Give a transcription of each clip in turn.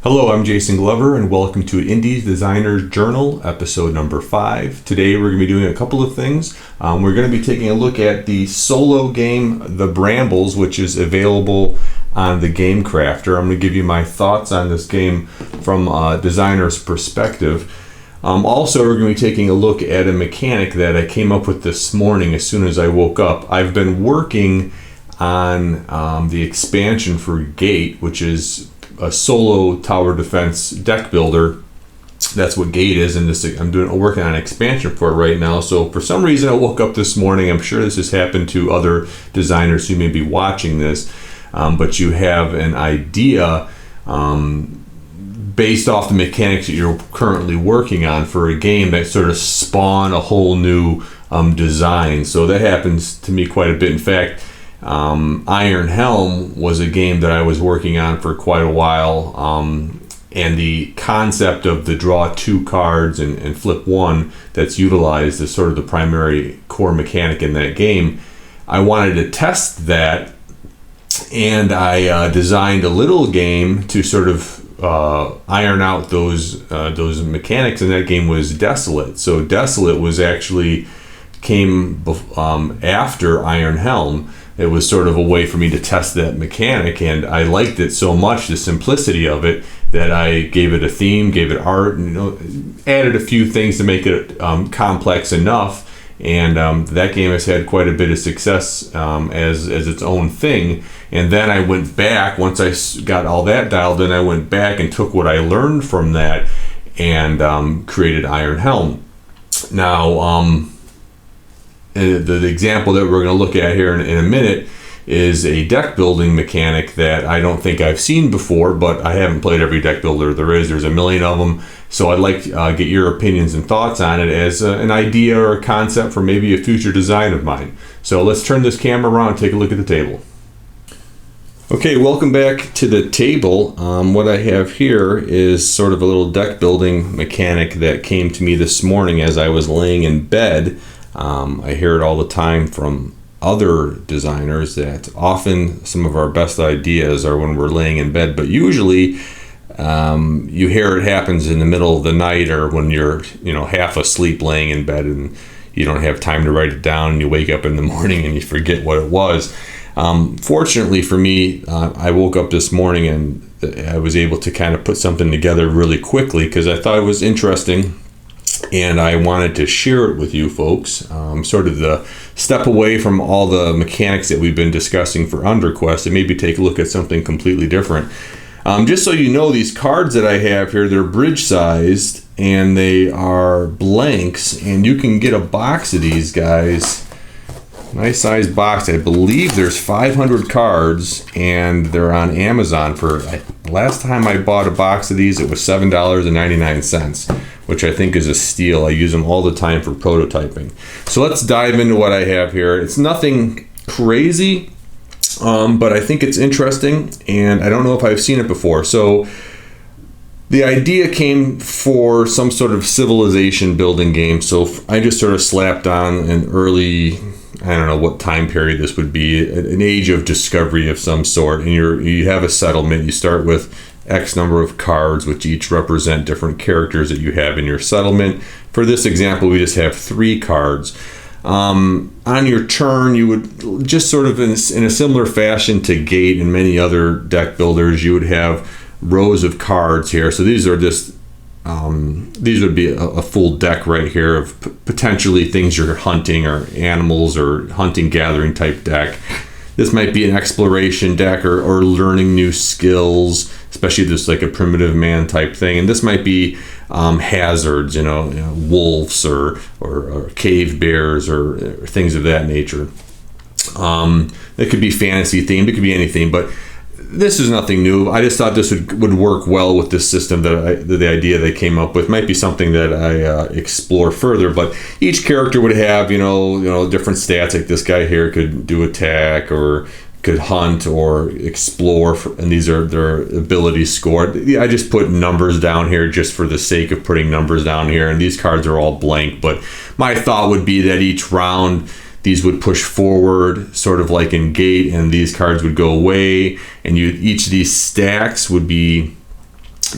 Hello, I'm Jason Glover, and welcome to Indie Designer's Journal, episode number 5. Today we're going to be doing a couple of things. We're going to be taking a look at the solo game, The Brambles, which is available on the Game Crafter. I'm going to give you my thoughts on this game from a designer's perspective. Also, we're going to be taking a look at a mechanic that I came up with this morning as soon as I woke up. I've been working on the expansion for Gate, which is a solo tower defense deck builder. That's what Gate is, and I'm working on an expansion for it right now. So for some reason I woke up this morning. I'm sure this has happened to other designers who may be watching this, but you have an idea based off the mechanics that you're currently working on for a game that sort of spawn a whole new design. So that happens to me quite a bit. In fact, Iron Helm was a game that I was working on for quite a while, and the concept of the draw 2 cards and flip 1 that's utilized as sort of the primary core mechanic in that game. I wanted to test that, and I designed a little game to sort of iron out those mechanics, and that game was Desolate. So Desolate was actually came after Iron Helm. It was sort of a way for me to test that mechanic, and I liked it so much, the simplicity of it, that I gave it a theme, gave it art, and added a few things to make it complex enough. And that game has had quite a bit of success as its own thing. And then I went back, once I got all that dialed in, I went back and took what I learned from that and created Iron Helm. Now, the example that we're going to look at here in a minute is a deck building mechanic that I don't think I've seen before, but I haven't played every deck builder there is. There's a million of them. So I'd like to get your opinions and thoughts on it as an idea or a concept for maybe a future design of mine. So let's turn this camera around and take a look at the table. Okay, welcome back to the table. What I have here is sort of a little deck building mechanic that came to me this morning as I was laying in bed. I hear it all the time from other designers that often some of our best ideas are when we're laying in bed, but usually you hear it happens in the middle of the night or when you're half asleep laying in bed and you don't have time to write it down, and you wake up in the morning and you forget what it was. Fortunately for me, I woke up this morning and I was able to kind of put something together really quickly because I thought it was interesting. And I wanted to share it with you folks, sort of the step away from all the mechanics that we've been discussing for UnderQuest and maybe take a look at something completely different. Just so you know, these cards that I have here, they're bridge sized and they are blanks, and you can get a box of these guys. Nice sized box. I believe there's 500 cards, and they're on Amazon for, last time I bought a box of these, it was $7.99, which I think is a steal. I use them all the time for prototyping. So let's dive into what I have here. It's nothing crazy, but I think it's interesting, and I don't know if I've seen it before. So the idea came for some sort of civilization building game. So I just sort of slapped on an early, I don't know what time period this would be, an age of discovery of some sort, and you have a settlement. You start with X number of cards, which each represent different characters that you have in your settlement. For this example, we just have 3 cards. On your turn, you would just sort of in a similar fashion to Gate and many other deck builders, you would have rows of cards here. So these are just these would be a full deck right here of potentially things you're hunting or animals or hunting gathering type deck. This might be an exploration deck or learning new skills, especially this like a primitive man type thing. And this might be hazards, wolves or cave bears or things of that nature. It could be fantasy themed, it could be anything, but this is nothing new. I just thought this would work well with this system the idea they came up with. Might be something that I explore further, but each character would have different stats. Like this guy here could do attack or could hunt or explore, and these are their abilities scored. I just put numbers down here just for the sake of putting numbers down here, and these cards are all blank, but my thought would be that each round these would push forward, sort of like in Gate, and these cards would go away, and each of these stacks would be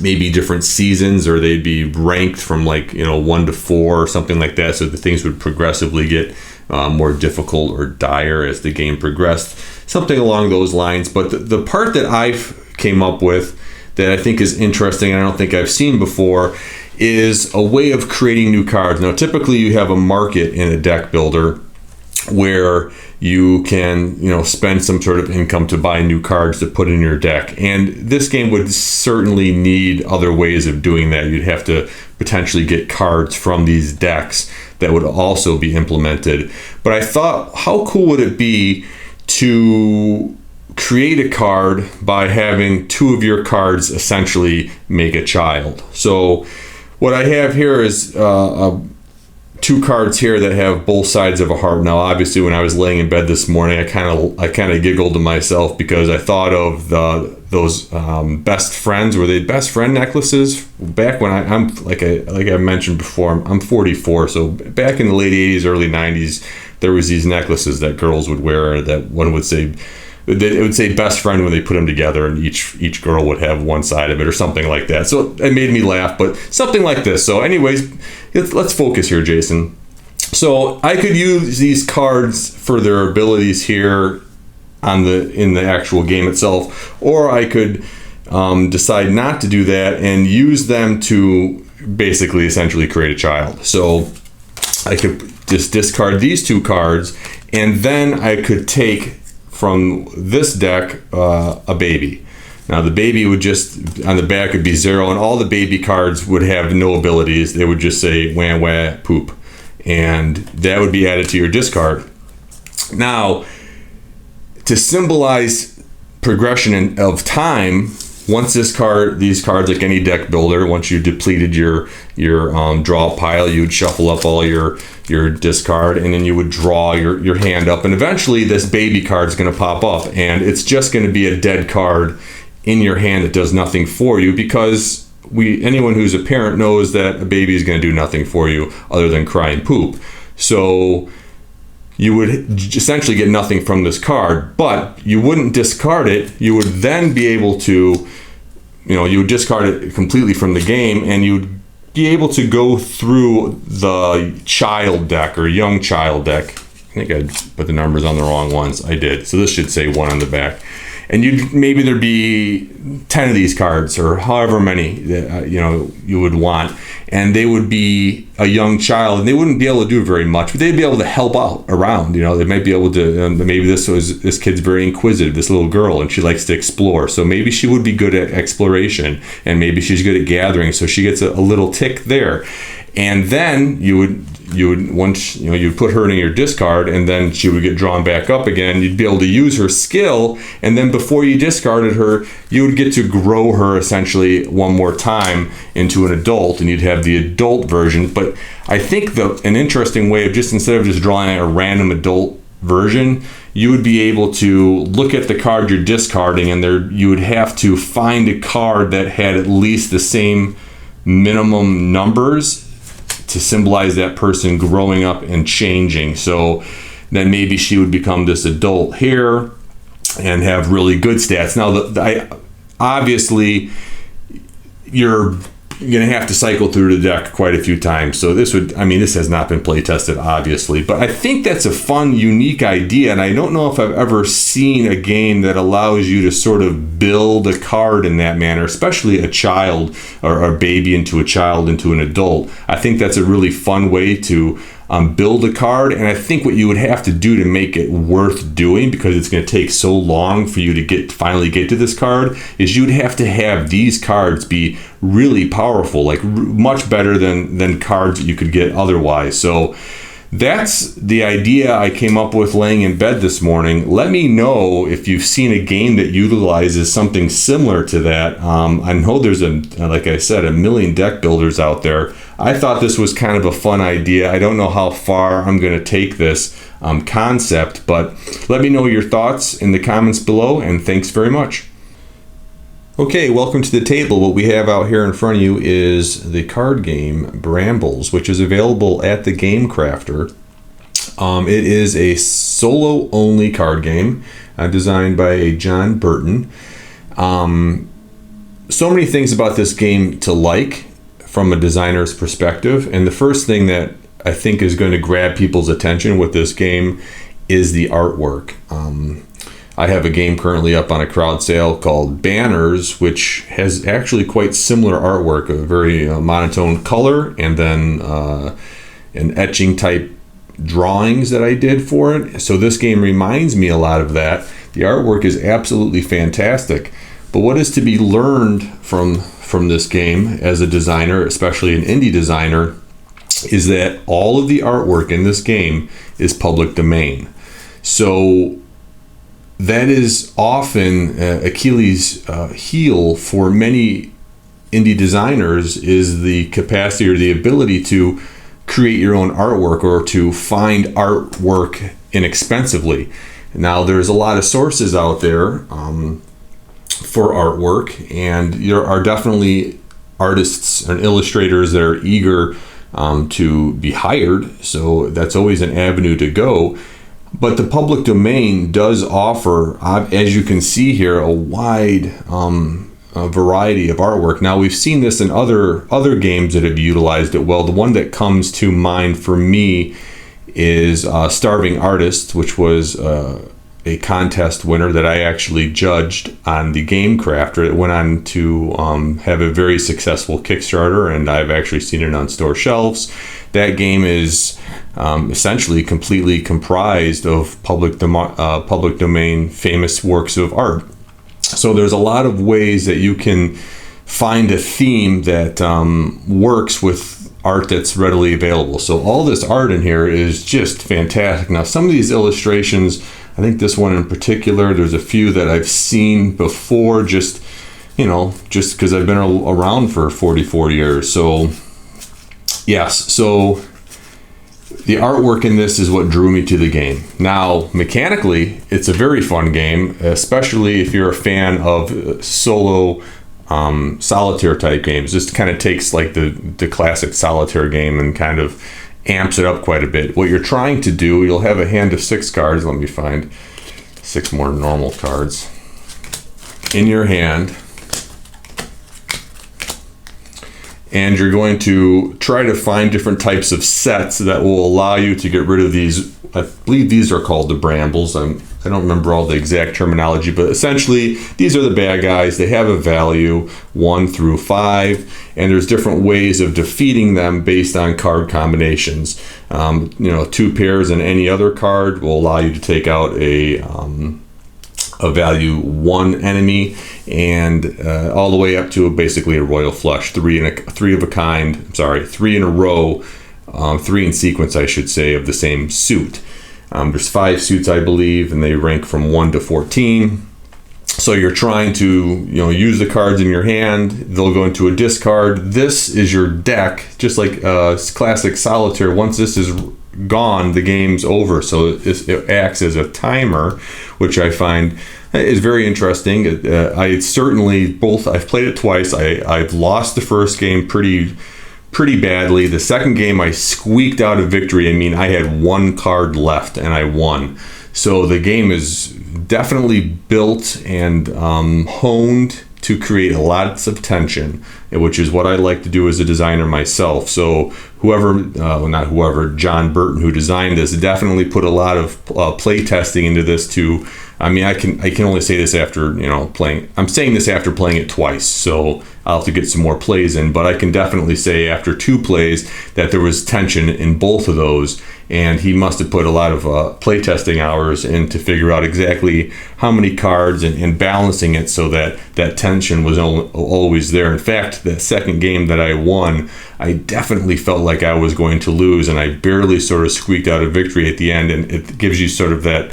maybe different seasons, or they'd be ranked from like 1 to 4 or something like that, so the things would progressively get more difficult or dire as the game progressed, something along those lines. But the part that I've came up with that I think is interesting, and I don't think I've seen before, is a way of creating new cards. Now typically you have a market in a deck builder where you can spend some sort of income to buy new cards to put in your deck, and this game would certainly need other ways of doing that. You'd have to potentially get cards from these decks that would also be implemented. But I thought, how cool would it be to create a card by having 2 of your cards essentially make a child? So what I have here is 2 cards here that have both sides of a heart. Now, obviously, when I was laying in bed this morning, I kind of giggled to myself because I thought of those best friends. Were they best friend necklaces? Back when I'm like I mentioned before, I'm 44. So back in the late 80s, early 90s, there was these necklaces that girls would wear that one would say. It would say best friend when they put them together, and each girl would have one side of it or something like that. So it made me laugh, but something like this. So anyways, let's focus here, Jason. So I could use these cards for their abilities here in the actual game itself, or I could decide not to do that and use them to basically essentially create a child. So I could just discard these 2 cards, and then I could take from this deck a baby. Now the baby would just, on the back would be 0, and all the baby cards would have no abilities. They would just say wah wah poop, and that would be added to your discard. Now, to symbolize progression of time, once these cards, like any deck builder, once you depleted your draw pile, you would shuffle up all your discard, and then you would draw your hand up, and eventually this baby card is going to pop up, and it's just going to be a dead card in your hand that does nothing for you, because anyone who's a parent knows that a baby is going to do nothing for you other than cry and poop. So you would essentially get nothing from this card, but you wouldn't discard it. You would then be able to, you would discard it completely from the game, and you would be able to go through the child deck or young child deck. I think I put the numbers on the wrong ones. I did. So this should say 1 on the back. And maybe there'd be 10 of these cards, or however many that you would want, and they would be a young child, and they wouldn't be able to do very much, but they'd be able to help out around. They might be able to. Maybe this kid's very inquisitive, this little girl, and she likes to explore. So maybe she would be good at exploration, and maybe she's good at gathering. So she gets a little tick there, and then you would once you'd put her in your discard, and then she would get drawn back up again. You'd be able to use her skill, and then before you discarded her, you would get to grow her essentially one more time into an adult, and you'd have the adult version. But I think an interesting way of instead of just drawing a random adult version, you would be able to look at the card you're discarding, and you would have to find a card that had at least the same minimum numbers to symbolize that person growing up and changing. So then maybe she would become this adult here and have really good stats. Now, obviously, you're going to have to cycle through the deck quite a few times. So this has not been play tested, obviously, but I think that's a fun, unique idea. And I don't know if I've ever seen a game that allows you to sort of build a card in that manner, especially a child or a baby into a child into an adult. I think that's a really fun way to build a card, and I think what you would have to do to make it worth doing, because it's going to take so long for you to finally get to this card, is you'd have to have these cards be really powerful, like much better than cards that you could get otherwise. So that's the idea I came up with laying in bed this morning. Let me know if you've seen a game that utilizes something similar to that. I know there's like I said, a million deck builders out there. I thought this was kind of a fun idea. I don't know how far I'm going to take this concept, but let me know your thoughts in the comments below, and thanks very much. Okay, welcome to the table. What we have out here in front of you is the card game Brambles, which is available at the Game Crafter. It is a solo-only card game designed by John Burton. so many things about this game to like from a designer's perspective. And the first thing that I think is going to grab people's attention with this game is the artwork. I have a game currently up on a crowd sale called Banners, which has actually quite similar artwork, a very monotone color, and then an etching type drawings that I did for it. So this game reminds me a lot of that. The artwork is absolutely fantastic. But what is to be learned from this game as a designer, especially an indie designer, is that all of the artwork in this game is public domain. So that is often Achilles' heel for many indie designers, is the capacity or the ability to create your own artwork or to find artwork inexpensively. Now, there's a lot of sources out there for artwork, and there are definitely artists and illustrators that are eager to be hired, so that's always an avenue to go. But the public domain does offer, as you can see here, a wide variety of artwork. Now, we've seen this in other games that have utilized it well. The one that comes to mind for me is Starving Artist, which was a contest winner that I actually judged on the Game Crafter. It went on to have a very successful Kickstarter, and I've actually seen it on store shelves. That game is essentially completely comprised of public domain famous works of art. So there's a lot of ways that you can find a theme that works with art that's readily available. So all this art in here is just fantastic. Now, some of these illustrations, I think this one in particular, there's a few that I've seen before, just because I've been around for 44 years. So yes, so the artwork in this is what drew me to the game. Now, mechanically, it's a very fun game, especially if you're a fan of solo solitaire type games. This kind of takes like the classic solitaire game and kind of amps it up quite a bit. What you're trying to do, you'll have a hand of 6 cards. Let me find 6 more normal cards in your hand. And you're going to try to find different types of sets that will allow you to get rid of these. I believe these are called the Brambles. I don't remember all the exact terminology, but essentially these are the bad guys. They have a value 1 through 5, and there's different ways of defeating them based on card combinations. 2 pairs and any other card will allow you to take out a value 1 enemy, and all the way up to basically a royal flush, 3 in a row, 3 in sequence, I should say, of the same suit. There's 5 suits, I believe, and they rank from 1 to 14. So you're trying to use the cards in your hand. They'll go into a discard. This is your deck, just like classic solitaire. Once this is gone, the game's over. So it acts as a timer, which I find is very interesting. I've played it twice. I've lost the first game pretty badly. The second game, I squeaked out a victory. I mean, I had 1 card left and I won. So the game is definitely built and honed to create lots of tension, which is what I like to do as a designer myself. So John Burton, who designed this, definitely put a lot of play testing into this too. I mean, I can only say this after playing. I'm saying this after playing it twice, so I'll have to get some more plays in. But I can definitely say after 2 plays that there was tension in both of those, and he must have put a lot of play testing hours in to figure out exactly how many cards and balancing it so that that tension was always there. In fact, that second game that I won, I definitely felt like I was going to lose, and I barely sort of squeaked out a victory at the end. And it gives you sort of that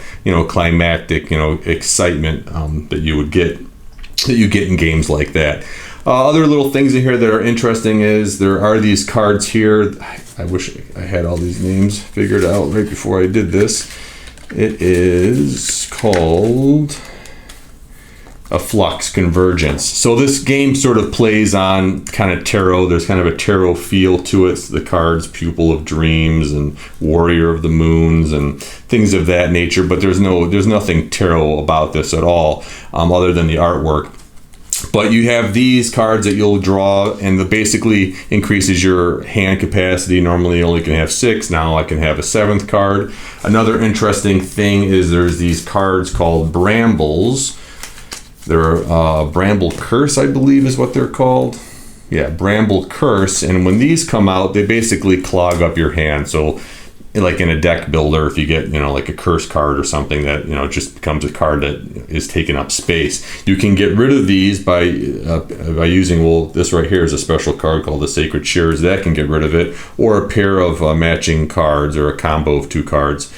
climactic excitement that you get in games like that. Other little things in here that are interesting is there are these cards here. I wish I had all these names figured out right before I did this. It is called a Flux Convergence. So this game sort of plays on kind of tarot. There's kind of a tarot feel to it. The cards, Pupil of Dreams and Warrior of the Moons and things of that nature. But there's nothing tarot about this at all, other than the artwork. But you have these cards that you'll draw, and that basically increases your hand capacity. Normally you only can have 6. Now I can have a 7th card. Another interesting thing is there's these cards called Brambles. They're Bramble Curse, I believe is what they're called. Yeah, Bramble Curse. And when these come out, they basically clog up your hand. So like in a deck builder, if you get, like a curse card or something that, just becomes a card that is taking up space, you can get rid of these by using, this right here is a special card called the Sacred Shears. That can get rid of it, or a pair of matching cards, or a combo of 2 cards.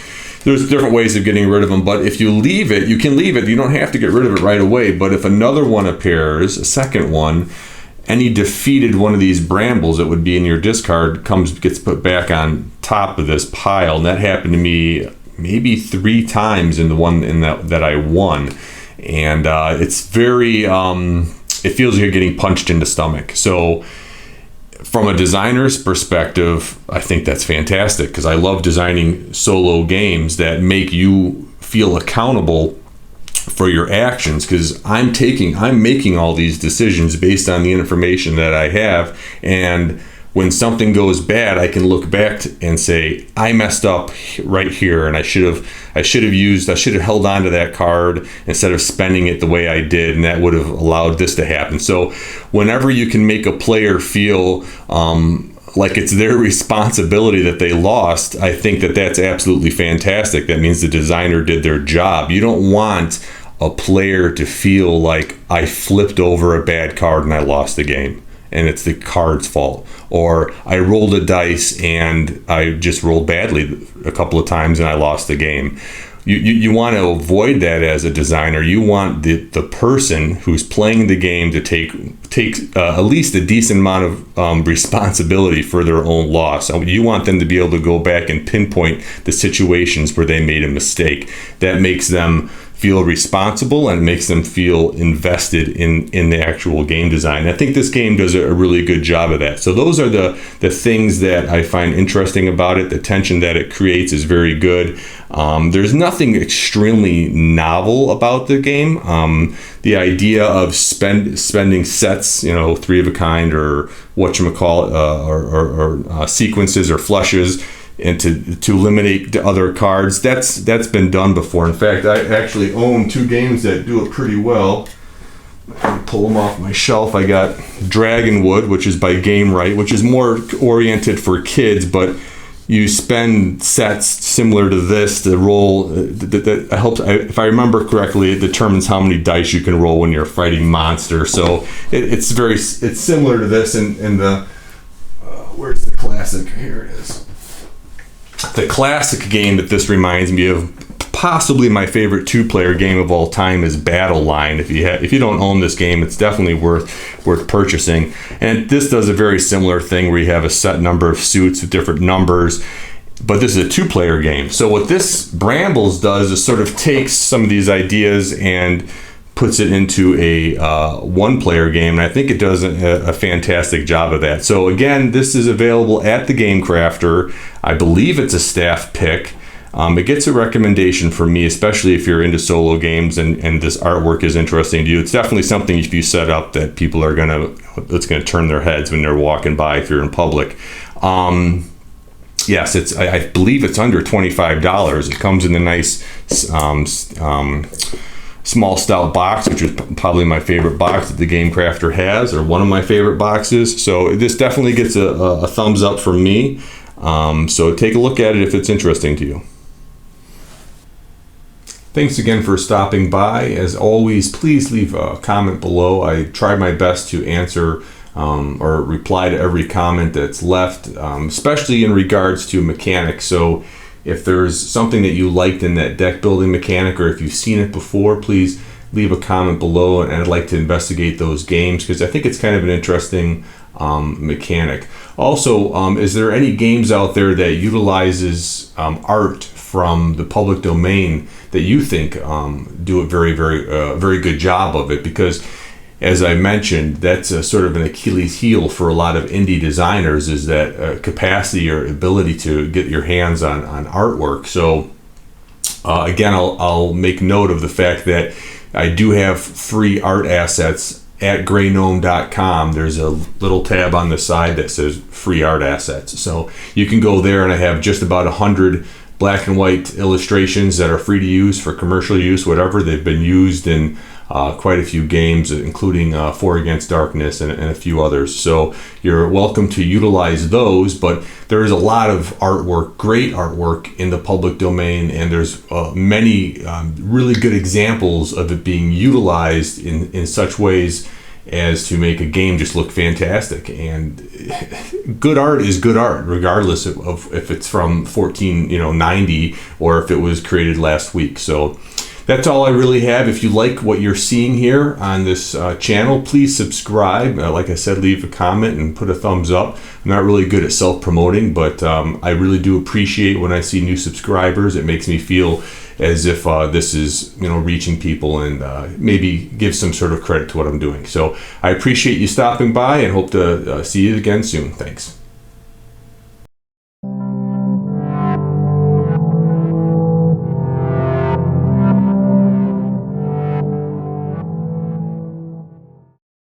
There's different ways of getting rid of them, but if you leave it, you can leave it. You don't have to get rid of it right away. But if another one appears, a second one, any defeated one of these Brambles that would be in your discard gets put back on top of this pile. And that happened to me maybe 3 times in the one that I won. And it's very, it feels like you're getting punched in the stomach. So from a designer's perspective, I think that's fantastic, because I love designing solo games that make you feel accountable for your actions, because I'm making all these decisions based on the information that I have. And when something goes bad, I can look back and say, I messed up right here, and I should have held on to that card instead of spending it the way I did, and that would have allowed this to happen. So whenever you can make a player feel like it's their responsibility that they lost, I think that's absolutely fantastic. That means the designer did their job. You don't want a player to feel like I flipped over a bad card and I lost the game, and it's the card's fault. Or I rolled a dice and I just rolled badly a couple of times and I lost the game. You want to avoid that as a designer. You want the person who's playing the game to take at least a decent amount of responsibility for their own loss. You want them to be able to go back and pinpoint the situations where they made a mistake. That makes them feel responsible and makes them feel invested in the actual game design. I think this game does a really good job of that. So those are the things that I find interesting about it. The tension that it creates is very good. There's nothing extremely novel about the game. The idea of spending sets, 3 of a kind, or whatchamacallit, or sequences or flushes, and to eliminate the other cards, that's been done before. In fact, I actually own 2 games that do it pretty well. I pull them off my shelf. I got Dragonwood, which is by Game Right, which is more oriented for kids, but you spend sets similar to this to roll. That helps. If I remember correctly, it determines how many dice you can roll when you're fighting monsters. So it's similar to this. In the where's the classic? Here it is. The classic game that this reminds me of, possibly my favorite 2-player game of all time, is Battle Line. If you don't own this game, it's definitely worth purchasing. And this does a very similar thing where you have a set number of suits with different numbers, but this is a 2-player game. So what this Brambles does is sort of takes some of these ideas and puts it into a 1-player game, and I think it does a fantastic job of that. So again, this is available at the Game Crafter. I believe it's a staff pick. It gets a recommendation from me, especially if you're into solo games and this artwork is interesting to you. It's definitely something, if you set up, that people are it's gonna turn their heads when they're walking by if you're in public. Yes, I believe it's under $25. It comes in a nice small stout box, which is probably my favorite box that the Game Crafter has, or one of my favorite boxes. So this definitely gets a thumbs up from me. So take a look at it if it's interesting to you. Thanks again for stopping by. As always, please leave a comment below. I try my best to answer or reply to every comment that's left, especially in regards to mechanics. So if there's something that you liked in that deck building mechanic, or if you've seen it before, please leave a comment below, and I'd like to investigate those games, because I think it's kind of an interesting mechanic. Also, is there any games out there that utilizes art from the public domain that you think do a very good job of it? Because as I mentioned, that's a sort of an Achilles heel for a lot of indie designers, is that capacity or ability to get your hands on artwork. So again, I'll make note of the fact that I do have free art assets at graynome.com, there's a little tab on the side that says free art assets. So you can go there, and I have just about 100 black and white illustrations that are free to use for commercial use, whatever. They've been used in quite a few games, including 4 Against Darkness and a few others. So you're welcome to utilize those, but there is a lot of artwork, great artwork in the public domain, and there's many really good examples of it being utilized in such ways as to make a game just look fantastic. And good art is good art, regardless of if it's from 1490 or if it was created last week. So that's all I really have. If you like what you're seeing here on this channel, please subscribe. Like I said, leave a comment and put a thumbs up. I'm not really good at self-promoting, but I really do appreciate when I see new subscribers. It makes me feel as if this is, reaching people, and maybe give some sort of credit to what I'm doing. So I appreciate you stopping by, and hope to see you again soon. Thanks.